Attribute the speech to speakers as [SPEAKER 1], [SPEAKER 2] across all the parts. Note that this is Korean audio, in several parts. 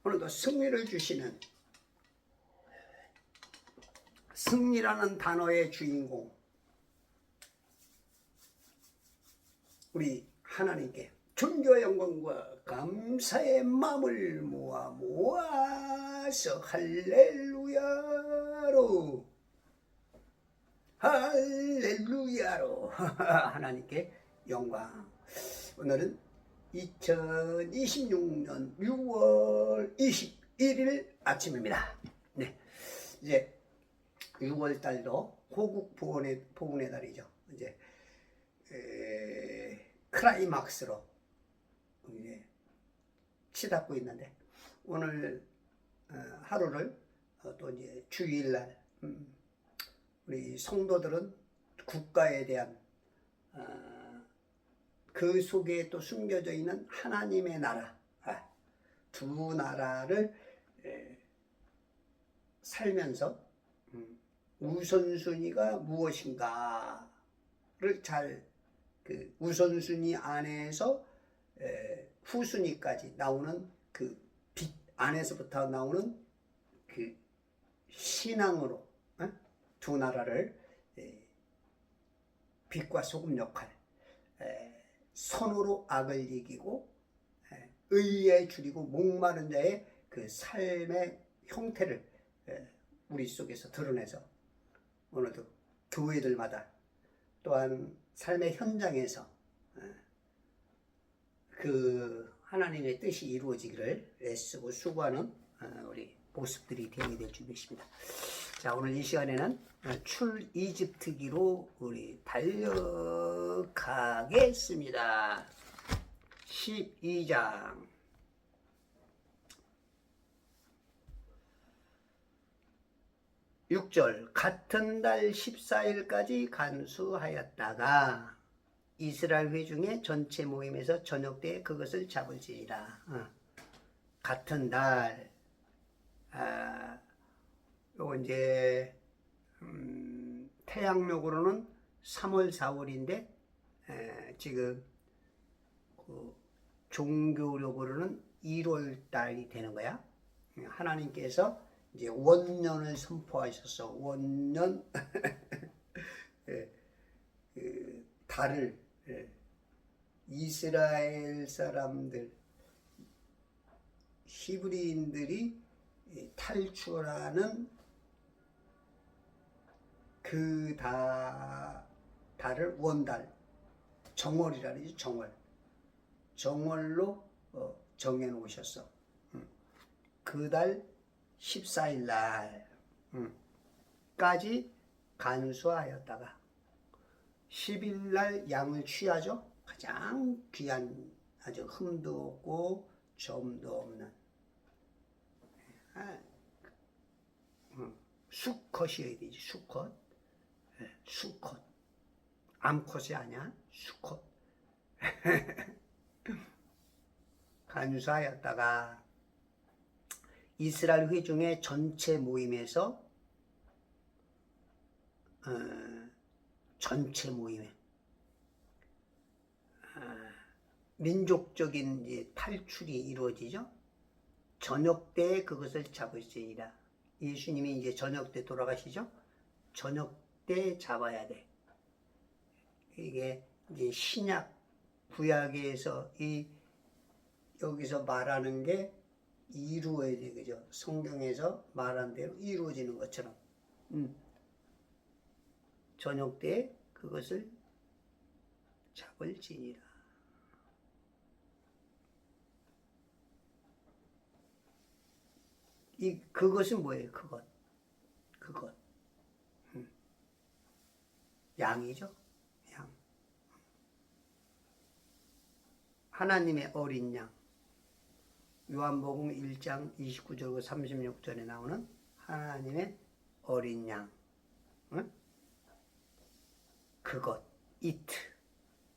[SPEAKER 1] 오늘도 승리를 주시는 승리라는 단어의 주인공 우리 하나님께 존귀와 영광과 감사의 마음을 모아서 할렐루야로 하나님께 영광. 오늘은 2026년 6월 21일 아침입니다. 네, 이제 6월 달도 호국 보훈의 달이죠. 이제 클라이막스로 이제 치닫고 있는데 오늘 하루를 또 이제 주일날 우리 성도들은 국가에 대한 그 속에 또 숨겨져 있는 하나님의 나라, 두 나라를 살면서 우선순위가 무엇인가를 잘 그 우선순위 안에서 후순위까지 나오는 그 빛 안에서부터 나오는 그 신앙으로 두 나라를 빛과 소금 역할, 선으로 악을 이기고 의에 줄이고 목마른 자의 그 삶의 형태를 우리 속에서 드러내서 오늘도 교회들마다 또한 삶의 현장에서 그 하나님의 뜻이 이루어지기를 애쓰고 수고하는 우리 모습들이 되어야 될 줄입니다. 자, 오늘 이 시간에는 출이집트기로 우리 달려가겠습니다. 12장 (6절) 같은 달 14일까지 간수하였다가 이스라엘 회중의 전체 모임에서 저녁 때에 그것을 잡을지니라. 같은 달, 요거 이제 태양력으로는 3월 4월인데 지금 그 종교력으로는 1월 달이 되는 거야. 하나님께서 이제 원년을 선포하셔서 원년 그 달을 이스라엘 사람들 히브리인들이 탈출하는 그 달을 원달 정월이라 그러지. 정월로 정해 놓으셨어. 그 달 14일 날까지 간수하였다가 10일 날 양을 취하죠. 가장 귀한 아주 흠도 없고 점도 없는 수컷이어야 되지. 수컷. 수컷. 암컷이 아니야. 수컷. 간수하였다가 이스라엘 회중의 전체 모임에서 전체 모임에 민족적인 이제 탈출이 이루어지죠. 저녁 때에 그것을 잡을지니라. 예수님이 이제 저녁 때 돌아가시죠. 저녁 때 잡아야 돼. 이게 이제 신약 구약에서 여기서 말하는 게 이루어야 돼, 그죠? 성경에서 말한 대로 이루어지는 것처럼. 저녁 때에 그것을 잡을지니라. 그것은 뭐예요? 그것. 양이죠? 양. 하나님의 어린 양. 요한복음 1장 29절 36절에 나오는 하나님의 어린 양. 그것.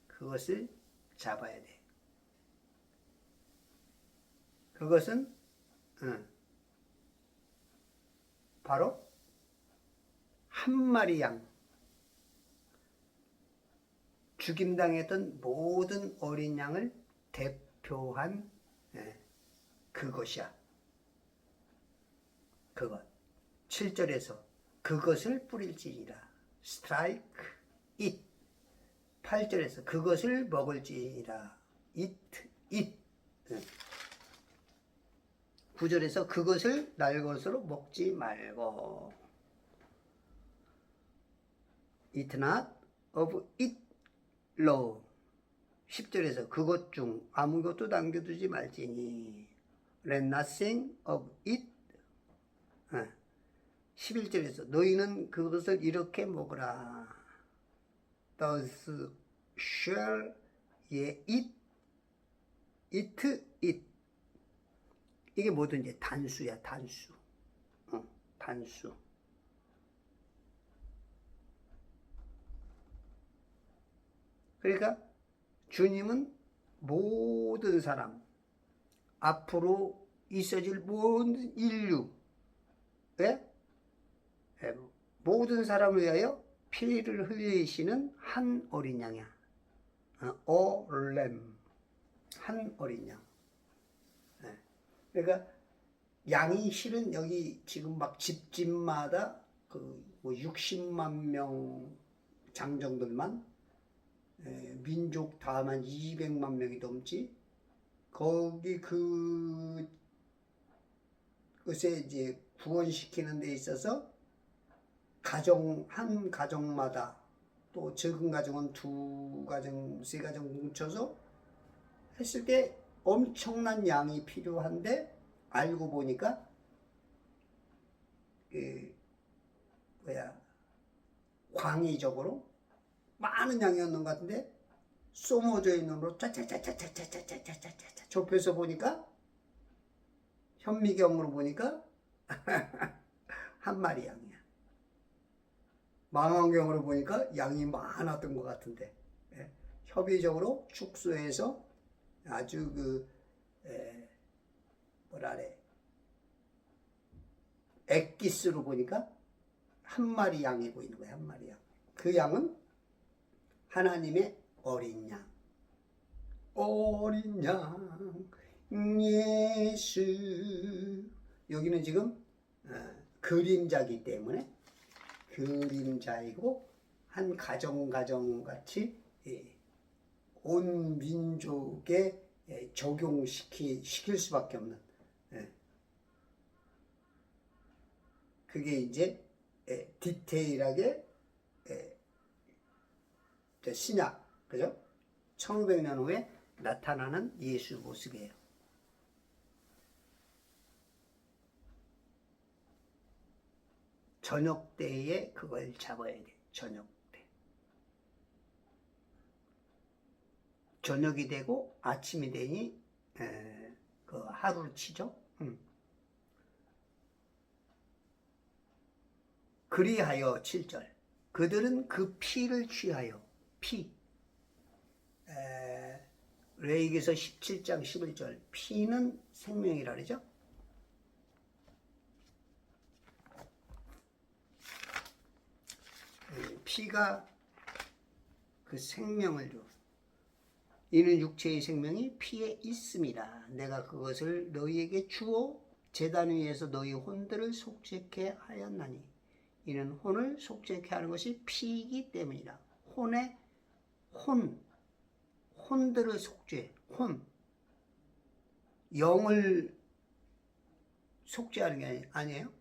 [SPEAKER 1] 그것을 잡아야 돼. 그것은 바로 한 마리 양. 죽임당했던 모든 어린 양을 대표한 그것이야. 그것. 7절에서 그것을 뿌릴지니라. strike it. 8절에서 그것을 먹을지니라. eat it. 9절에서 그것을 날 것으로 먹지 말고. eat not of it law. 10절에서 그것 중 아무것도 남겨두지 말지니. let nothing of it. 11절에서 너희는 그것을 이렇게 먹으라. thus shall ye eat it. 이게 뭐든지 단수야, 단수. 단수. 그러니까 주님은 모든 사람, 앞으로 있어질 모든 인류의 모든 사람을 위하여 피를 흘리시는 한 어린 양이야. 램. 한 어린 양. 그러니까 양이 실은 여기 지금 막 집집마다 뭐 60만 명 장정들만 민족 다 하면 200만 명이 넘지. 거기 그것에 이제 구원시키는 데 있어서 한 가정마다 또 적은 가정은 2가정, 3가정 뭉쳐서 했을 때 엄청난 양이 필요한데 알고 보니까 광의적으로 많은 양이었는 것 같은데 쏘모져 있는 걸로 짜짜짜짜짜짜짜짜짜짜짜 좁혀서 보니까 현미경으로 보니까 한 마리 양이야. 망원경으로 보니까 양이 많았던 것 같은데 협의적으로 축소해서 아주 액기스로 보니까 한 마리 양이 보이는 거야. 한 마리 양. 그 양은 하나님의 어린 양. 어린 양 예수. 여기는 지금 그림자기 때문에 그림자이고 한 가정 같이 온 민족에 적용시킬 수밖에 없는 그게 이제 디테일하게 신약, 그죠? 1500년 후에 나타나는 예수 모습이에요. 저녁 때에 그걸 잡아야 돼. 저녁 때. 저녁이 되고 아침이 되니 그 하루를 치죠. 그리하여 7절 그들은 그 피를 취하여 레위기서 17장 11절 피는 생명이라 그러죠. 피가 그 생명을 줘. 이는 육체의 생명이 피에 있습니다. 내가 그것을 너희에게 주어 제단 위에서 너희 혼들을 속죄케 하였나니 이는 혼을 속죄케 하는 것이 피이기 때문이라. 혼들을 속죄. 영을 속죄하는 게 아니에요?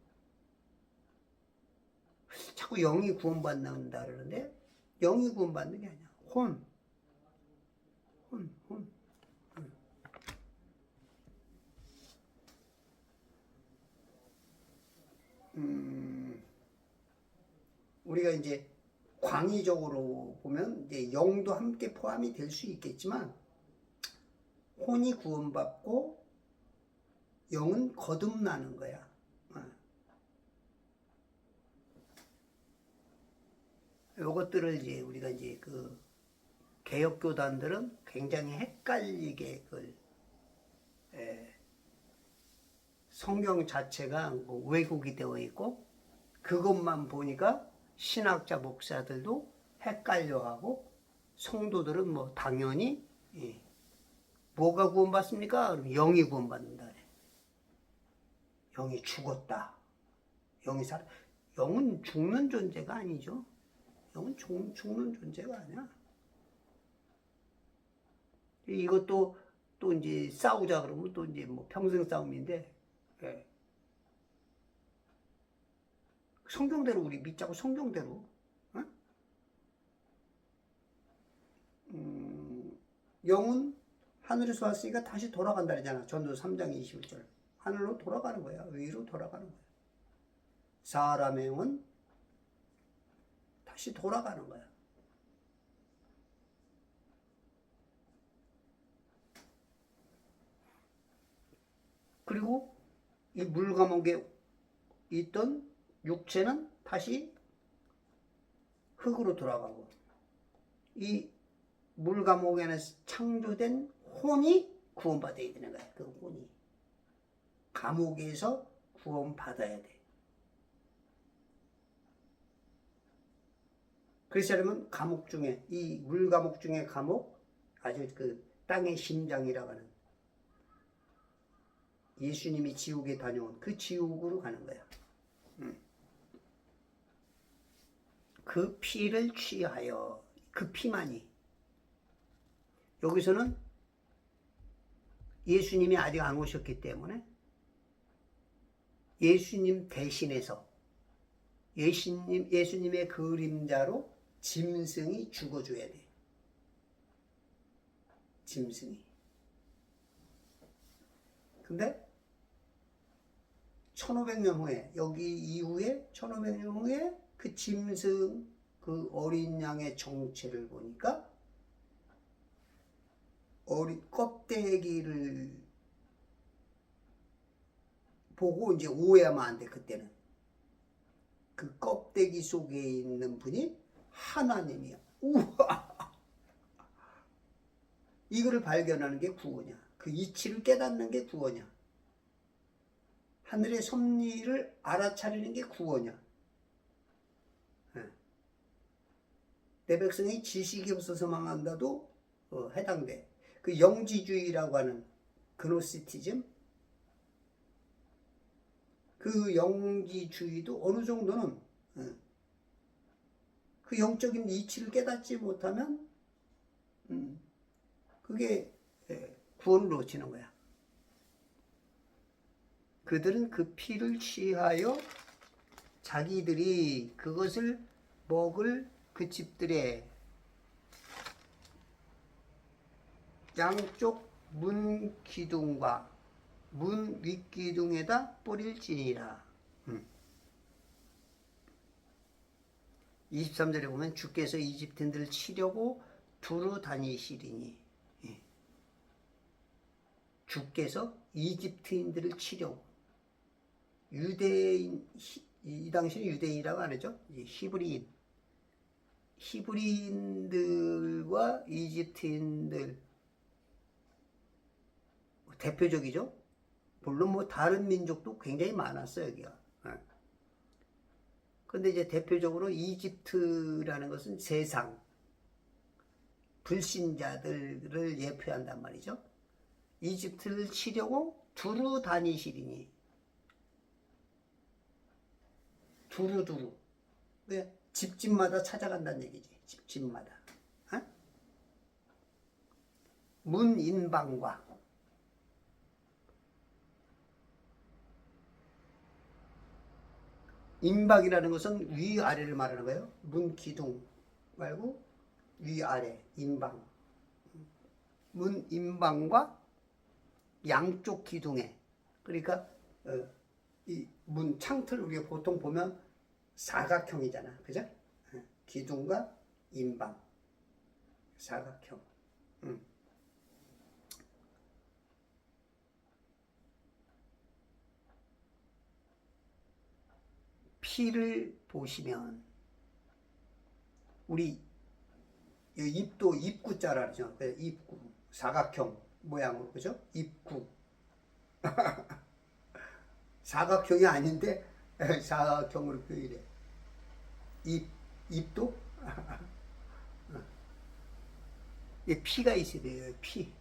[SPEAKER 1] 자꾸 영이 구원받는다 그러는데 영이 구원받는 게 아니야. 혼. 우리가 이제 광의적으로 보면 이제 영도 함께 포함이 될 수 있겠지만 혼이 구원받고 영은 거듭나는 거야. 요것들을 이제 우리가 이제 그 개혁교단들은 굉장히 헷갈리게 성경 자체가 뭐 왜곡이 되어 있고 그것만 보니까 신학자 목사들도 헷갈려하고 성도들은 뭐 당연히 뭐가 구원받습니까? 그럼 영이 구원받는다 그래. 영이 죽었다. 영이 살아. 영은 죽는 존재가 아니죠. 영은 죽는 존재가 아니야. 이것도 또 이제 싸우자 그러면 또 이제 뭐 평생 싸움인데, 예. 성경대로 우리 믿자고 성경대로. 어? 영은 하늘에서 왔으니까 다시 돌아간다 그러잖아. 전도 3장 21절. 하늘로 돌아가는 거야. 위로 돌아가는 거야. 사람의 영은 다시 돌아가는 거야. 그리고 이 물 감옥에 있던 육체는 다시 흙으로 돌아가고, 이 물 감옥에는 창조된 혼이 구원받아야 되는 거야. 그 혼이 감옥에서 구원받아야 돼. 그렇다면 감옥 중에, 이 물 감옥 중에 감옥, 아주 그 땅의 심장이라고 하는, 예수님이 지옥에 다녀온 그 지옥으로 가는 거야. 그 피를 취하여, 그 피만이. 여기서는 예수님이 아직 안 오셨기 때문에 예수님 대신해서 예수님의 그림자로 짐승이 죽어줘야 돼. 짐승이. 근데 1500년 후에, 여기 이후에 1500년 후에 그 짐승, 그 어린 양의 정체를 보니까 껍데기를 보고 이제 오해하면 안 돼. 그때는 그 껍데기 속에 있는 분이 하나님이야. 우와! 이거를 발견하는 게 구원이야. 그 이치를 깨닫는 게 구원이야. 하늘의 섭리를 알아차리는 게 구원이야. 내 백성이 지식이 없어서 망한다도 해당돼. 그 영지주의라고 하는 그노스티즘, 그 영지주의도 어느 정도는 그 영적인 이치를 깨닫지 못하면 그게 구원을 놓치는 거야. 그들은 그 피를 취하여 자기들이 그것을 먹을 그 집들의 양쪽 문 기둥과 문 윗기둥에다 뿌릴지니라. 23절에 보면 주께서 이집트인들을 치려고 두루 다니시리니, 주께서 이집트인들을 치려고. 유대인, 이 당시는 유대인이라고 안 하죠. 히브리인들과 이집트인들 대표적이죠. 물론 뭐 다른 민족도 굉장히 많았어요, 여기가. 근데 이제 대표적으로 이집트라는 것은 세상 불신자들을 예표한단 말이죠. 이집트를 치려고 두루 다니시리니. 두루두루. 왜? 집집마다 찾아간다는 얘기지. 집집마다. 문인방과 인방이라는 것은 위아래를 말하는 거예요. 문 기둥 말고 위아래 인방. 문 인방과 양쪽 기둥에, 그러니까 이 문 창틀을 우리가 보통 보면 사각형이잖아, 그죠? 기둥과 인방, 사각형. 피를 보시면 우리 입도 입구자라 그러죠. 입구, 사각형 모양으로, 그죠? 입구. 사각형이 아닌데 사각형으로 표현해. 입도 피가 있어야 돼요. 피.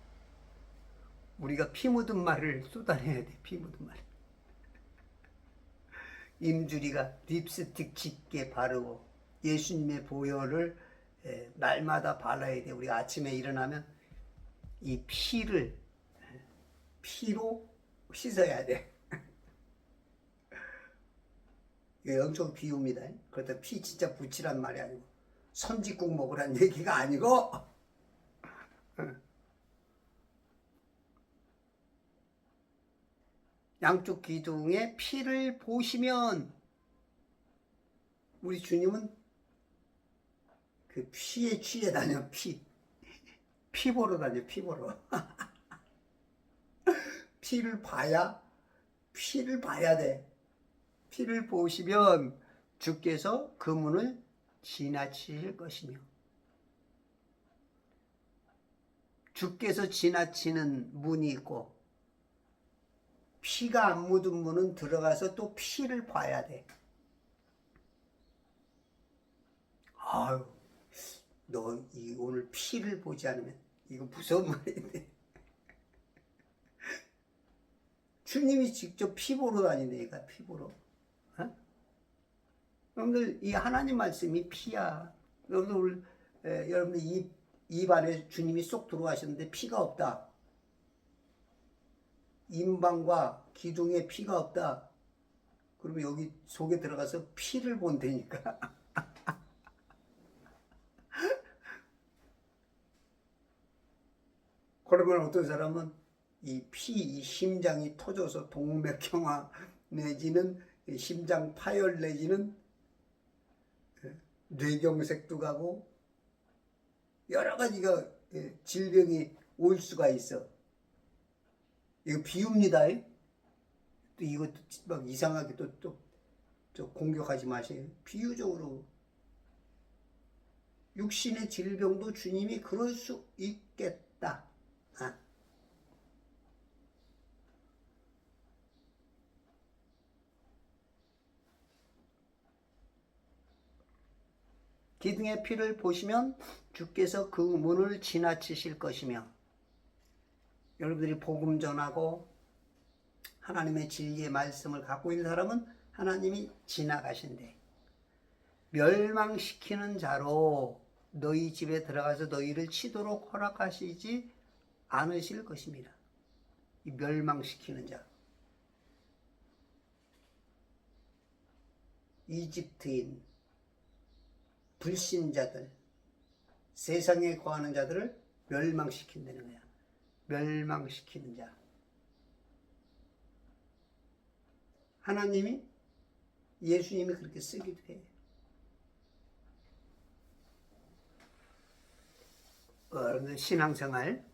[SPEAKER 1] 우리가 피 묻은 말을 쏟아내야 돼. 피 묻은 말. 임주리가 립스틱 짙게 바르고 예수님의 보혈을 날마다 발라야 돼. 우리가 아침에 일어나면 이 피로 씻어야 돼. 이거 엄청 비웁니다. 그렇다 피 진짜 붙이란 말이 아니고 선지국 먹으란 얘기가 아니고 양쪽 기둥에 피를 보시면 우리 주님은 그 피에 취해 다녀. 피 보러 다녀. 피 보러. 피를 봐야 돼. 피를 보시면 주께서 그 문을 지나치실 것이며, 주께서 지나치는 문이 있고 피가 안 묻은 문은 들어가서 또 피를 봐야 돼. 아유, 너 오늘 피를 보지 않으면 이거 무서운 말인데. 주님이 직접 피 보러 다니니까 피 보러. 어? 여러분들 이 하나님 말씀이 피야. 여러분들 입 안에 주님이 쏙 들어가셨는데 피가 없다. 임방과 기둥에 피가 없다. 그러면 여기 속에 들어가서 피를 본다니까. 그러면 어떤 사람은 이 심장이 터져서 동맥경화 내지는 심장 파열 내지는 뇌경색도 가고 여러 가지가 질병이 올 수가 있어. 이거 비유입니다. 또 이것도 막 이상하게 또 공격하지 마세요. 비유적으로 육신의 질병도 주님이 그럴 수 있겠다. 기둥의 피를 보시면 주께서 그 문을 지나치실 것이며, 여러분들이 복음 전하고 하나님의 진리의 말씀을 갖고 있는 사람은 하나님이 지나가신대. 멸망시키는 자로 너희 집에 들어가서 너희를 치도록 허락하시지 않으실 것입니다. 이 멸망시키는 자. 이집트인, 불신자들, 세상에 거하는 자들을 멸망시킨다는 거야. 멸망시키는 자. 하나님이, 예수님이 그렇게 쓰기도 해요. 여러분들 신앙생활,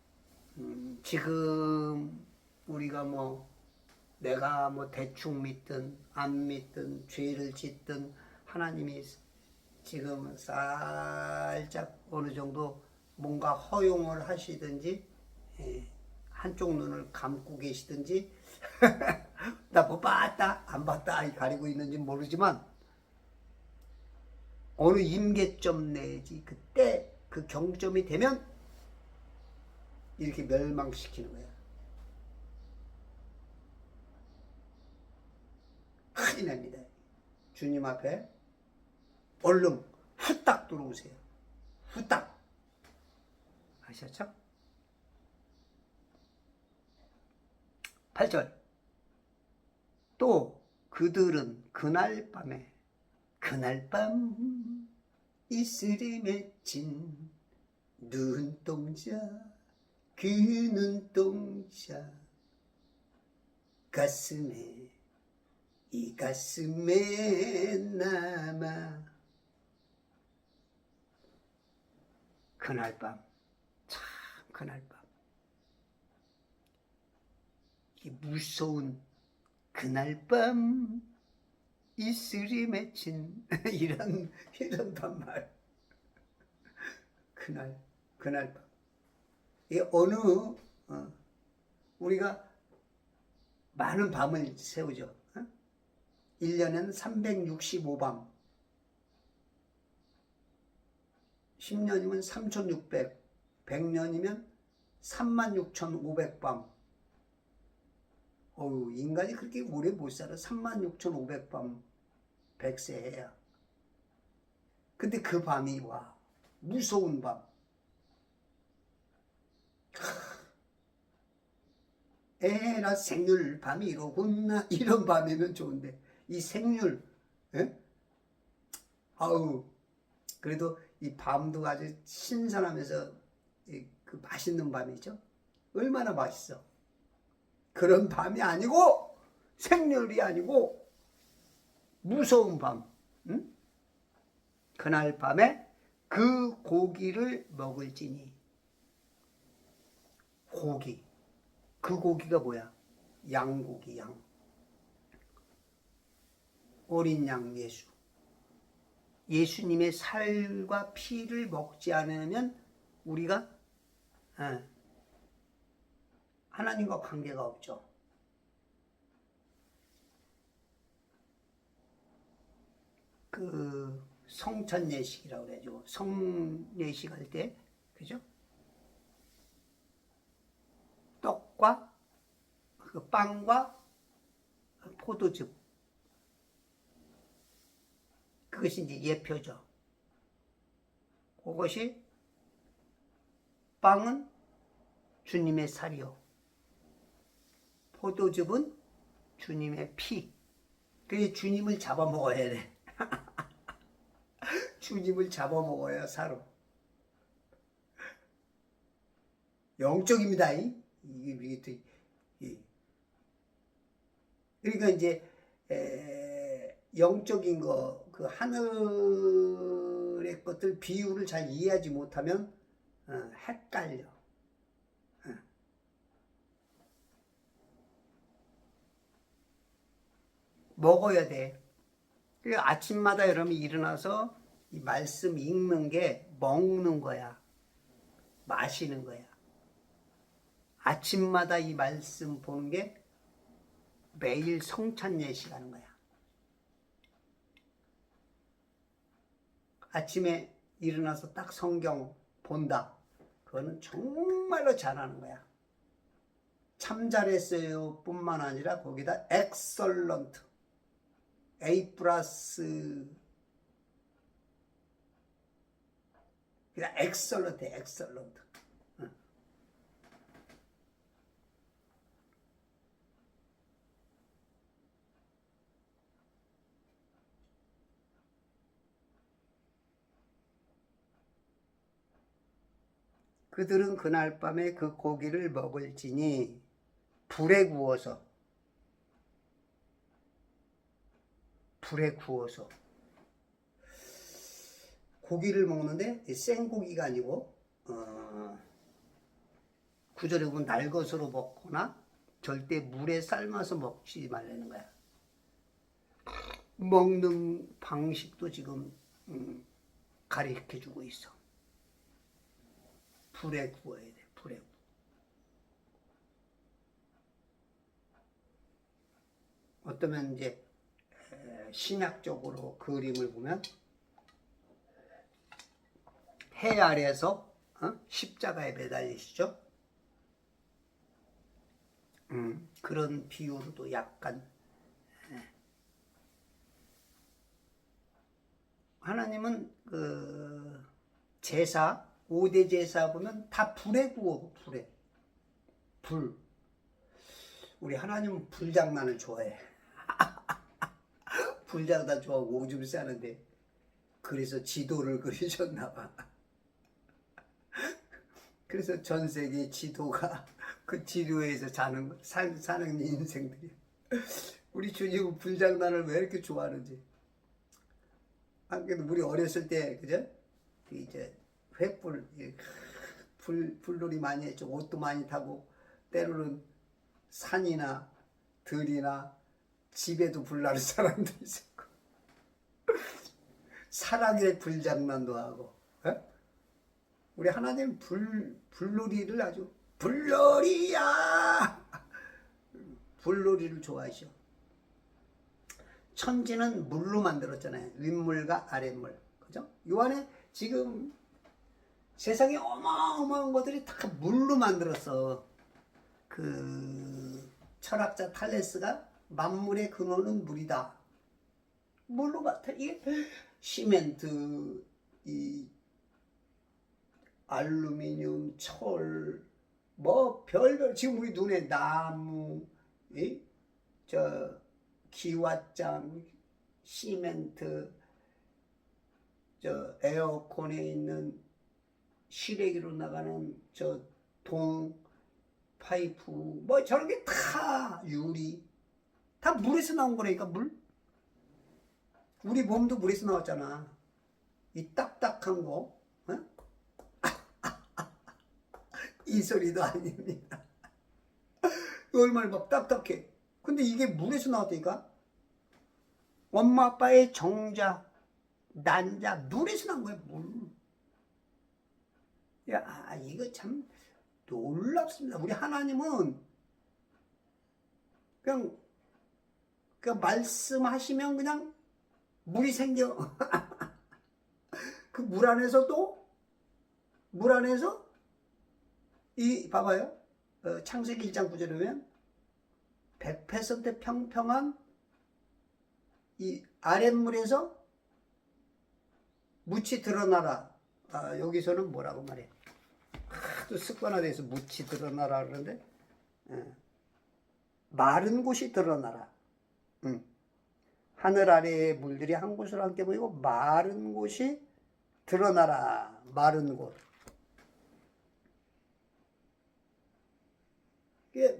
[SPEAKER 1] 지금 우리가 내가 대충 믿든 안 믿든 죄를 짓든 하나님이 지금 살짝 어느 정도 뭔가 허용을 하시든지 한쪽 눈을 감고 계시든지 나 뭐 봤다 안 봤다 가리고 있는지 모르지만 어느 임계점 내지 그때 그 경점이 되면 이렇게 멸망시키는 거야. 큰일 납니다. 주님 앞에 얼른 후딱 들어오세요. 후딱. 아셨죠? 8절. 또 그들은 그날 밤 이슬이 맺힌 눈동자, 그 눈동자 이 가슴에 남아. 그날 밤, 참 그날 밤, 이 무서운 그날 밤 이슬이 맺힌 이런 반말. 그날 밤. 이게 우리가 많은 밤을 세우죠. 1년에는 365밤, 10년이면 3600, 100년이면 36,500밤. 인간이 그렇게 오래 못 살아. 36,500밤. 백세해야. 근데 그 밤이 와. 무서운 밤. 에라 생률 밤이로구나. 이런 밤이면 좋은데 이 생률, 에? 아우, 그래도 이 밤도 아주 신선하면서 그 맛있는 밤이죠. 얼마나 맛있어. 그런 밤이 아니고 생률이 아니고 무서운 밤. 응? 그날 밤에 그 고기를 먹을지니. 고기. 그 고기가 뭐야? 양고기, 양. 어린 양 예수. 예수님의 살과 피를 먹지 않으면 우리가 하나님과 관계가 없죠. 그 성찬예식이라고 그러죠. 성예식 할 때, 그죠? 떡과 그 빵과 포도즙. 그것이 이제 예표죠. 그것이 빵은 주님의 살이요. 포도즙은 주님의 피. 그래서 주님을 잡아먹어야 돼. 주님을 잡아먹어야 살아. 영적입니다. 그러니까 이제 영적인 거, 그 하늘의 것들 비유를 잘 이해하지 못하면 헷갈려. 먹어야 돼. 그러니까 아침마다 여러분이 일어나서 이 말씀 읽는 게 먹는 거야. 마시는 거야. 아침마다 이 말씀 보는 게 매일 성찬 예식 하는 거야. 아침에 일어나서 딱 성경 본다. 그거는 정말로 잘하는 거야. 참 잘했어요 뿐만 아니라 거기다 excellent, A 플러스, 그냥 excellent, excellent. 그들은 그날 밤에 그 고기를 먹을지니 불에 구워서 고기를 먹는데 생고기가 아니고 구절에 보면 날것으로 먹거나 절대 물에 삶아서 먹지 말라는 거야. 먹는 방식도 지금 가르쳐주고 있어. 불에 구워야 돼. 불에 구워. 어쩌면 이제 신약적으로 그림을 보면 해 아래에서 십자가에 매달리시죠. 그런 비유로도 약간 하나님은 그 제사 5대 제사 보면 다 불에 구워. 불. 우리 하나님은 불장난을 좋아해. 불장난 좋아하고 오줌 싸는데 그래서 지도를 그리셨나 봐. 그래서 전 세계 지도가 그 지도에서 사는 인생들이. 우리 주님은 불장난을 왜 이렇게 좋아하는지. 그래도 우리 어렸을 때, 그죠? 이제 불놀이 많이 했죠. 옷도 많이 타고, 때로는 산이나 들이나 집에도 불나는 사람도 있었고. 사랑의 불장난도 하고. 우리 하나님 불놀이를 아주 불놀이야! 불놀이를 좋아하셔. 천지는 물로 만들었잖아요. 윗물과 아랫물. 그죠? 요 안에 지금 세상에 어마어마한 것들이 다 물로 만들었어. 그 철학자 탈레스가 만물의 근원은 물이다. 물로 맡아. 이게 시멘트, 이 알루미늄, 철, 뭐 별별 지금 우리 눈에 나무, 이? 저 기왓장, 시멘트, 저 에어컨에 있는 실외기로 나가는 저 동 파이프, 뭐 저런 게 다 유리, 다 물에서 나온 거라니까. 물. 우리 몸도 물에서 나왔잖아. 이 딱딱한 거, 어? 이 소리도 아닙니다. 얼마나 막 딱딱해. 근데 이게 물에서 나왔다니까. 엄마 아빠의 정자, 난자, 물에서 나온 거야. 물. 야, 이거 참 놀랍습니다. 우리 하나님은 그냥 말씀하시면 그냥 물이 생겨. 그 물 안에서 이 봐봐요. 창세기 1장 9절에 보면 100% 평평한 이 아랫물에서 묻이 드러나라. 여기서는 뭐라고 말해? 또 습관화돼서 묻이 드러나라 그러는데, 마른 곳이 드러나라. 하늘 아래의 물들이 한 곳으로 함께 모이고 마른 곳이 드러나라. 마른 곳.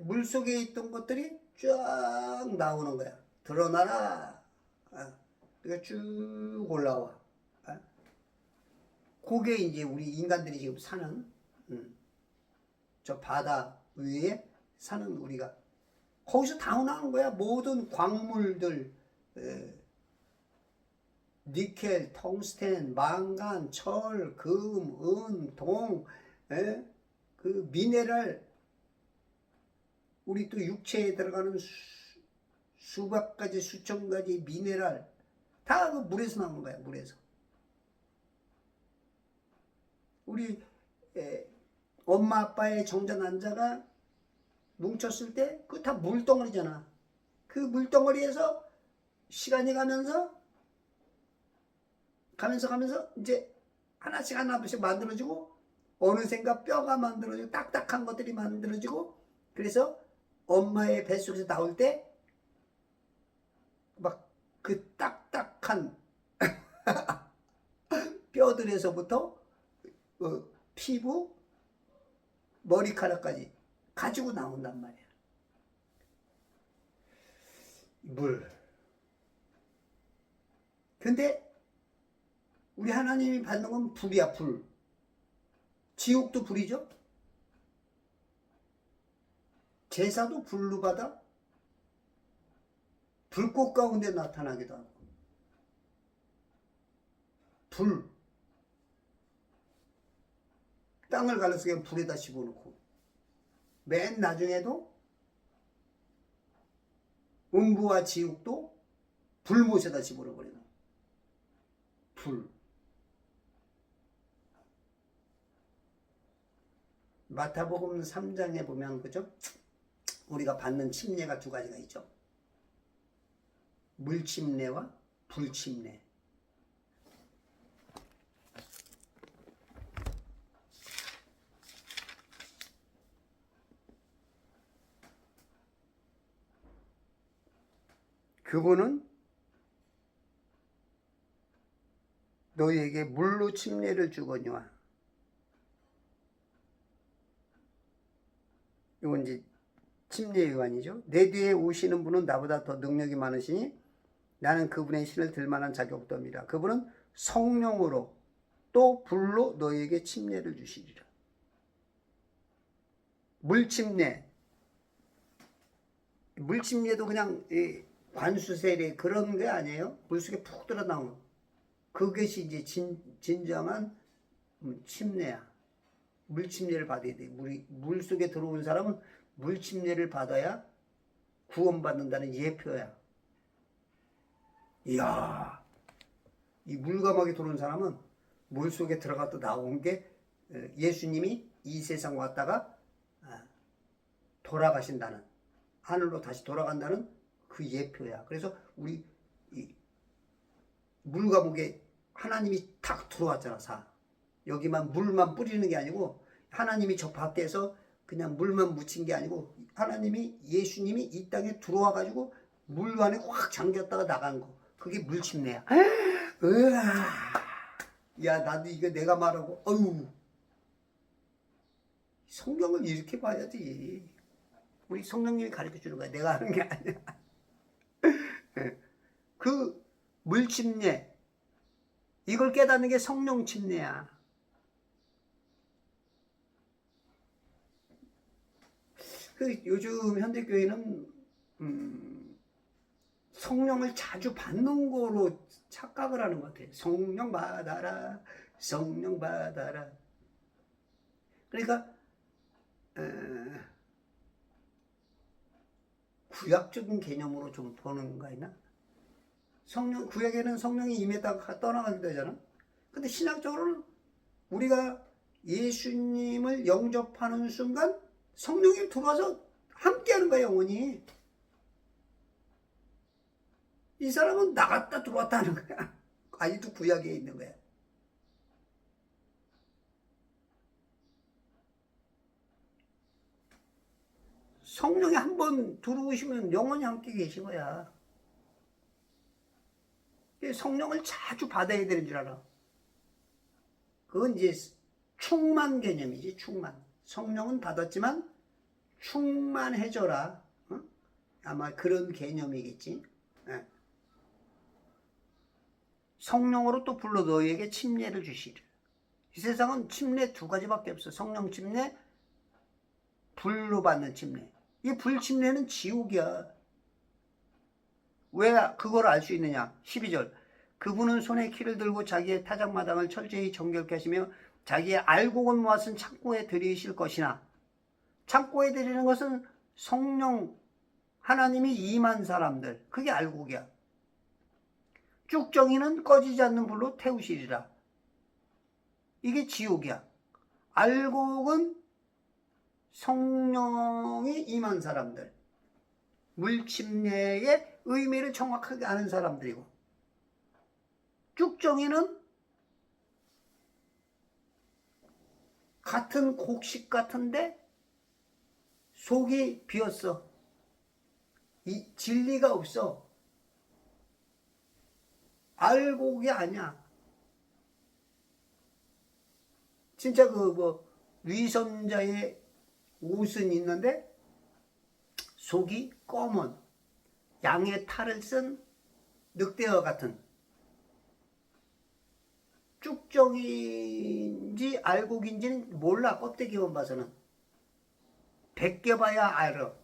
[SPEAKER 1] 물 속에 있던 것들이 쫙 나오는 거야. 드러나라. 그게 쭉 올라와. 그게 이제 우리 인간들이 지금 사는, 저 바다 위에 사는 우리가 거기서 다 나오는 거야. 모든 광물들, 니켈, 텅스텐, 망간, 철, 금, 은, 동, 그 미네랄, 우리 또 육체에 들어가는 수백 가지, 수천 가지 미네랄 다 그 물에서 나오는 거야. 물에서. 우리 엄마 아빠의 정자 난자가 뭉쳤을 때 그거 다 물덩어리잖아. 그 물덩어리에서 시간이 가면서 이제 하나씩 만들어지고, 어느샌가 뼈가 만들어지고 딱딱한 것들이 만들어지고, 그래서 엄마의 뱃속에서 나올 때 막 그 딱딱한 뼈들에서부터 피부, 머리카락까지 가지고 나온단 말이야. 물. 근데 우리 하나님이 받는 건 불이야. 불. 지옥도 불이죠. 제사도 불로 받아. 불꽃 가운데 나타나기도 하고. 불. 땅을 갈라서 그냥 불에다 집어넣고. 맨 나중에도 음부와 지옥도 불못에다 집어넣어버리는. 불. 마태복음 3장에 보면, 그죠? 우리가 받는 침례가 두 가지가 있죠. 물침례와 불침례. 그분은 너희에게 물로 침례를 주거니와. 이건 이제 침례 요한이죠. 내 뒤에 오시는 분은 나보다 더 능력이 많으시니 나는 그분의 신을 들 만한 자격도 없느니라. 그분은 성령으로 또 불로 너희에게 침례를 주시리라. 물침례도 그냥 관수세례 그런 게 아니에요. 물속에 푹 들어 나오는 그것이 이제 진정한 침례야. 물침례를 받아야 돼. 물속에 들어온 사람은 물침례를 받아야 구원받는다는 예표야. 이야, 이 물감하게 들어온 사람은 물속에 들어갔다 나온 게 예수님이 이 세상 왔다가 돌아가신다는, 하늘로 다시 돌아간다는 그 예표야. 그래서 우리 물 감옥에 하나님이 탁 들어왔잖아. 여기만 물만 뿌리는 게 아니고 하나님이 저 밖에서 그냥 물만 묻힌 게 아니고 하나님이 예수님이 이 땅에 들어와 가지고 물 안에 확 잠겼다가 나간 거. 그게 물침례야. 으아. 야, 나도 이거 내가 말하고 어휴. 성경을 이렇게 봐야지. 우리 성령님이 가르쳐 주는 거야. 내가 하는 게 아니야. 그 물침례, 이걸 깨닫는 게 성령 침례야. 그 요즘 현대교회는 성령을 자주 받는 거로 착각을 하는 것 같아요. 성령 받아라, 성령 받아라. 그러니까 구약적인 개념으로 좀 보는 거 있나? 구약에는 성령이 임했다가 떠나가게 되잖아. 근데 신학적으로는 우리가 예수님을 영접하는 순간 성령이 들어와서 함께하는 거야, 영원히. 이 사람은 나갔다 들어왔다 하는 거야. 아직도 구약에 있는 거야. 성령이 한번 들어오시면 영원히 함께 계신 거야. 성령을 자주 받아야 되는 줄 알아. 그건 이제 충만 개념이지, 충만. 성령은 받았지만 충만해져라. 어? 아마 그런 개념이겠지. 네. 성령으로 또 불러 너희에게 침례를 주시리라. 이 세상은 침례 두 가지밖에 없어. 성령 침례, 불로 받는 침례. 이 불침례는 지옥이야. 왜 그걸 알 수 있느냐? 12절. 그분은 손에 키를 들고 자기의 타작마당을 철저히 정결케 하시며 자기의 알곡은 모아쓴 창고에 들이실 것이나, 창고에 들이는 것은 성령 하나님이 임한 사람들, 그게 알곡이야. 쭉정이는 꺼지지 않는 불로 태우시리라. 이게 지옥이야. 알곡은 성령이 임한 사람들, 물침례의 의미를 정확하게 아는 사람들이고, 쭉정이는 같은 곡식 같은데 속이 비었어. 이 진리가 없어. 알곡이 아니야. 진짜 위선자의 옷은 있는데 속이 검은 양의 탈을 쓴 늑대와 같은, 쭉정인지 알곡인지는 몰라. 껍데기만 봐서는. 벗겨봐야 알아.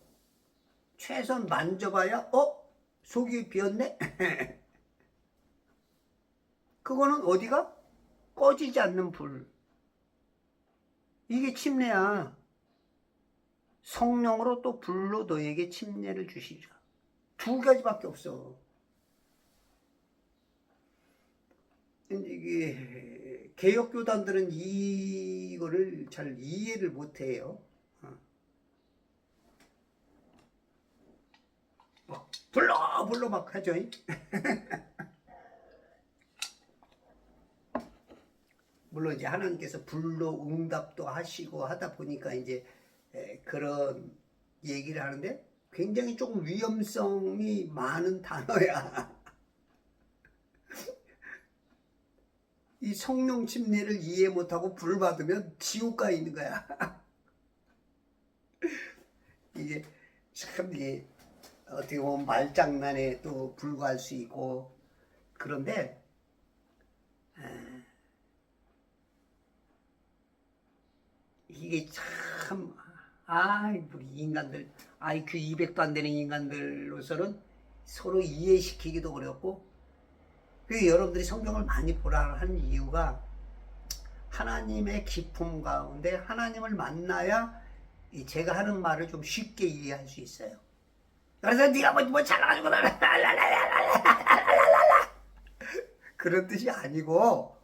[SPEAKER 1] 최소한 만져봐야 속이 비었네. 그거는 어디가? 꺼지지 않는 불. 이게 침례야. 성령으로 또 불로 너에게 침례를 주시리라. 두 가지밖에 없어. 이게 개혁교단들은 이거를 잘 이해를 못해요. 불러 막 하죠. 물론 이제 하나님께서 불로 응답도 하시고 하다 보니까 이제 그런 얘기를 하는데 굉장히 조금 위험성이 많은 단어야. 이 성령 침례를 이해 못하고 불 받으면 지옥 가 있는 거야. 이게 참 이게 어떻게 보면 말장난에 또 불과할 수 있고, 그런데 이게 참 우리 인간들 IQ 200도 안 되는 인간들로서는 서로 이해시키기도 어렵고, 그 여러분들이 성경을 많이 보라 하는 이유가 하나님의 기품 가운데 하나님을 만나야 제가 하는 말을 좀 쉽게 이해할 수 있어요. 그래서 네가 뭐 잘나가지고 그런 뜻이 아니고,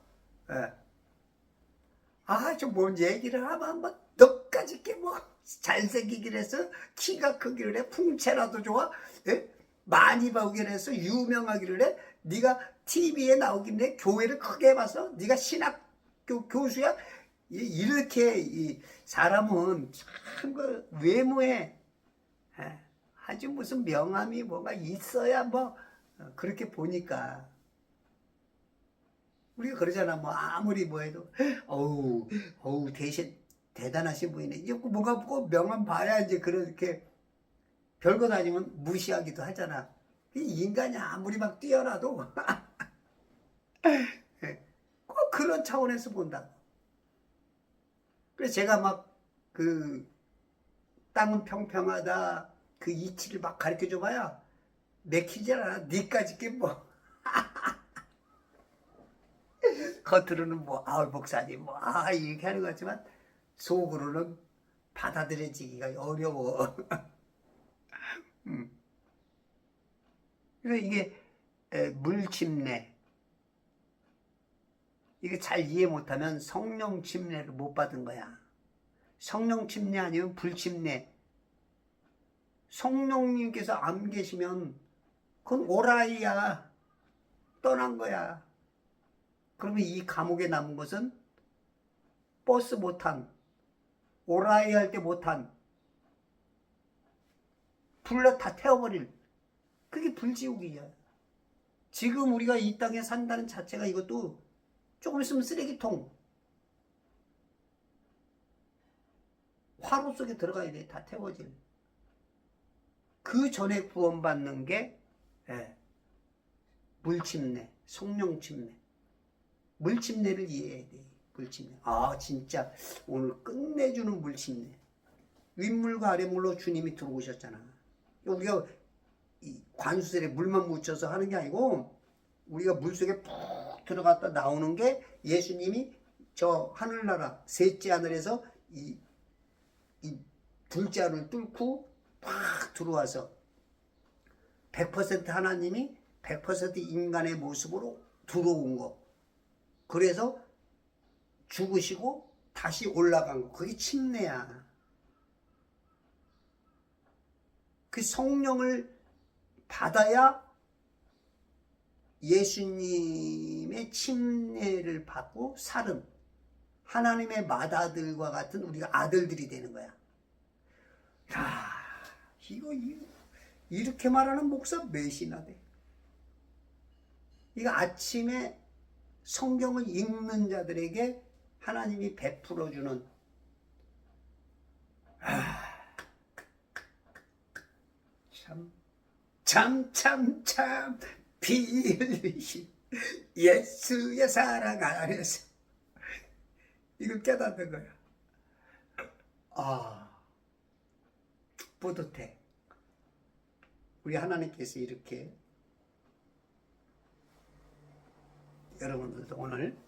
[SPEAKER 1] 좀 뭔 얘기를 하면 한번 너까지 이렇게 뭐 잘생기긴 해서 키가 크기를 해, 풍채라도 좋아, 많이 배우기를 해서 유명하기를 해? 네가 TV에 나오긴 해? 교회를 크게 해봐서? 네가 신학교 교수야? 이렇게 이 사람은 참 그 외모에 아주 무슨 명함이 뭐가 있어야 뭐 그렇게 보니까 우리가 그러잖아. 뭐 아무리 뭐 해도 어우 대신 대단하신 분이네. 이제 뭐가 꼭 명함 봐야 이제 그렇게 별거 다니면 무시하기도 하잖아. 인간이 아무리 막 뛰어나도 꼭 그런 차원에서 본다. 그래서 제가 막 그 땅은 평평하다 그 이치를 막 가르쳐 줘봐야 내키지 않아. 니까지 게 뭐. 겉으로는 뭐 목사님 이렇게 하는 것 같지만 속으로는 받아들여지기가 어려워. 그래서 이게 물침례 이게 잘 이해 못하면 성령 침례를 못 받은 거야. 성령 침례 아니면 불침례. 성령님께서 안 계시면 그건 오라이야. 떠난 거야. 그러면 이 감옥에 남은 것은 버스 못한, 오라이 할 때 못한, 불러 다 태워버릴, 그게 불지옥이야. 지금 우리가 이 땅에 산다는 자체가 이것도 조금 있으면 쓰레기통, 화로 속에 들어가야 돼. 다 태워질. 그 전에 구원받는 게 물침례, 성령침례. 물침례를 이해해야 돼. 물침례. 진짜 오늘 끝내주는 물침례. 윗물과 아랫물로 주님이 들어오셨잖아. 우리가 이 관수설에 물만 묻혀서 하는 게 아니고 우리가 물속에 푹 들어갔다 나오는 게 예수님이 저 하늘나라 셋째 하늘에서 이 둘째 하늘을 뚫고 팍 들어와서 100% 하나님이 100% 인간의 모습으로 들어온 거. 그래서 죽으시고 다시 올라간 거. 그게 침례야. 그 성령을 받아야 예수님의 침례를 받고 살은 하나님의 맏아들과 같은 우리가 아들들이 되는 거야. 야, 이거 이렇게 말하는 목사 몇이나 돼. 이거 아침에 성경을 읽는 자들에게 하나님이 베풀어주는 참 피 흘리신 예수의 사랑 안에서 이걸 깨닫는 거야. 뿌듯해. 우리 하나님께서 이렇게 여러분들도 오늘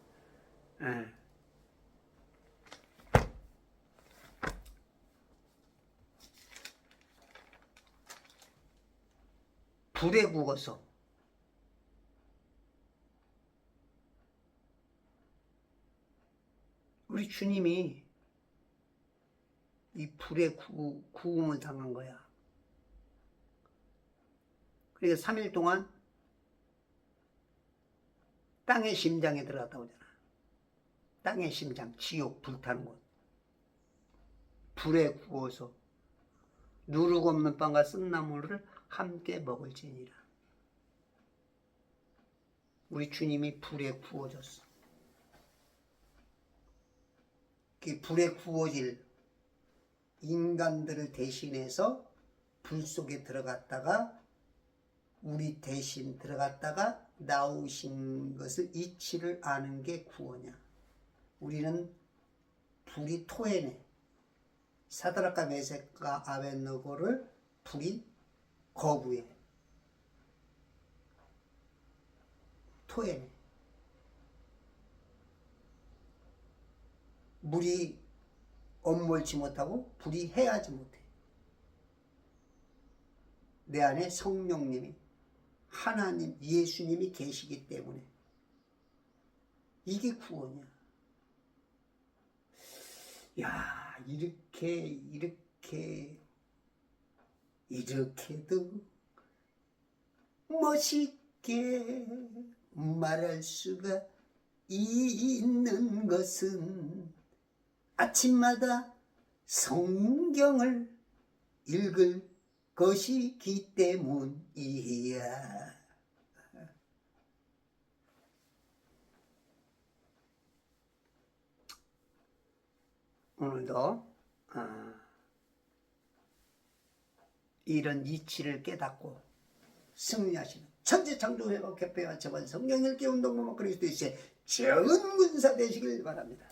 [SPEAKER 1] 불에 구워서 우리 주님이 이 불에 구움을 당한 거야. 그러니까 3일 동안 땅의 심장에 들어갔다 오잖아. 땅의 심장, 지옥, 불타는 곳. 불에 구워서 누룩 없는 빵과 쓴나물을 함께 먹을지니라. 우리 주님이 불에 구워졌어. 그 불에 구워질 인간들을 대신해서 불 속에 들어갔다가 우리 대신 들어갔다가 나오신 것을 이치를 아는 게 구원이야. 우리는 불이 토해내. 사드락과 메섹과 아벳느고를 불이 거부해. 토해내. 물이 엄몰지 못하고 불이 해하지 못해. 내 안에 성령님이 하나님 예수님이 계시기 때문에 이게 구원이야. 야, 이렇게도 멋있게 말할 수가 있는 것은 아침마다 성경을 읽을 것이기 때문이야. 오늘도 이런 이치를 깨닫고 승리하시는 천지창조회복 협회와 저번 성경 읽기 운동부모 그리스도의 좋은 군사 되시길 바랍니다.